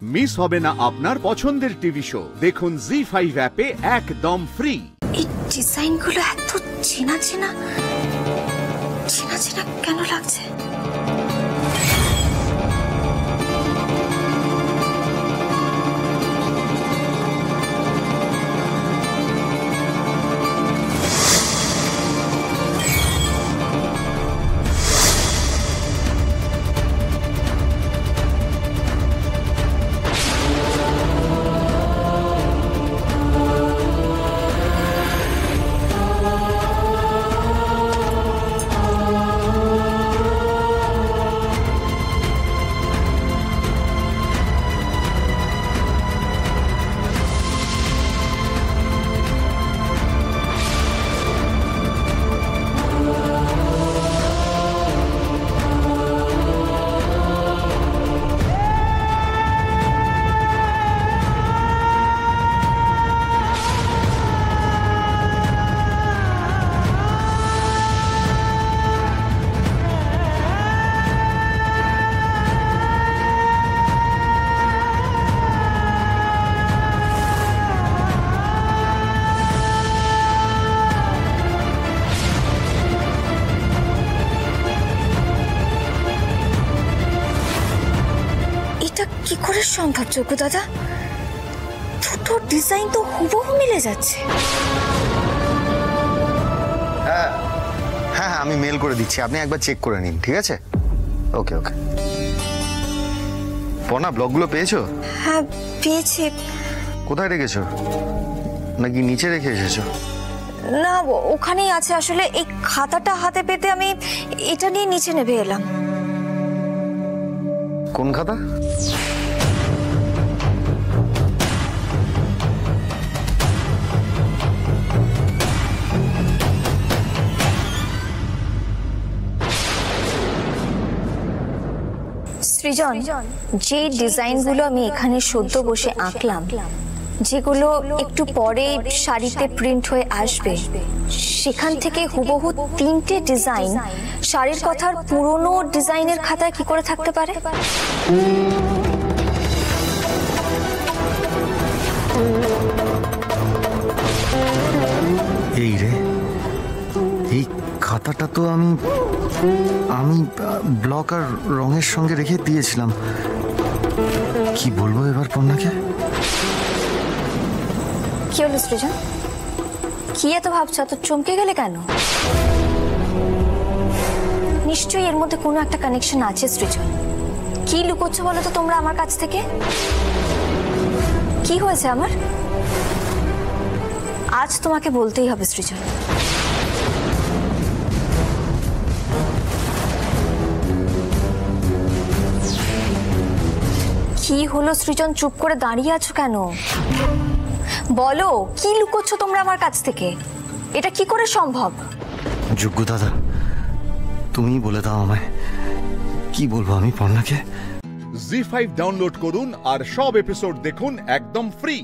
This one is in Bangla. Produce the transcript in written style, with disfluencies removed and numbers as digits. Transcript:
মিস হবে না আপনার পছন্দের টিভি শো। দেখুন জি5 অ্যাপে একদম ফ্রি। এই ডিজাইনগুলো এত চেনা চেনা চেনা চেনা কেন লাগছে? কি করে সম্ভব যোগ্য দাদা? দুটো ডিজাইন তো হুবহু মিলে যাচ্ছে। হ্যাঁ হ্যাঁ হ্যাঁ, আমি মেল করে দিচ্ছি, আপনি একবার চেক করে নিন, ঠিক আছে? ওকে ওকে। পনা, ব্লগগুলো পেয়েছো? হ্যাঁ পেয়েছি। কোথায় রেখেছো? নাকি নিচে রেখে এসেছো? না, ওখানেই আছে। আসলে এই খাতাটা হাতে পেতে আমি এটা নিয়ে নিচে নেমে এলাম। কোন খাতা? সৃজন, যে ডিজাইনগুলো আমি এখানে সদ্য বসে আঁকলাম, যেগুলো একটু পরে শাড়িতে প্রিন্ট হয়ে আসবে, সেখান থেকে হুবহু তিনটে ডিজাইন শাড়ির কথার পুরনো ডিজাইনের খাতায় কি করে থাকতে পারে? এই রে, এই খাতাটা তো আমি ব্লক আর রঙের সঙ্গে রেখে দিয়েছিলাম। কি বলবো এবার পন্নাকে? কি হলো সৃজন? কি এত ভাবছো? এত চমকে গেলে কেন? নিশ্চয়ই এর মধ্যে কোনো একটা কানেকশন আছে সৃজন। কি লুকোচ্ছ বলো তো তোমরা আমার কাছ থেকে? কি হয়েছে আমার? আজ তোমাকে বলতেই হবে সৃজন। কি হলো সৃজন? চুপ করে দাঁড়িয়ে আছো কেন? বলো, কি লুকোচ্ছ তোমরা আমার কাছ থেকে? এটা কি করে সম্ভব? যোগ্য দাদা, তুমিই বলে দাও আমায়, কি বলবো আমি পন্নাকে? জি5 ডাউনলোড করুন আর সব এপিসোড দেখুন একদম ফ্রি।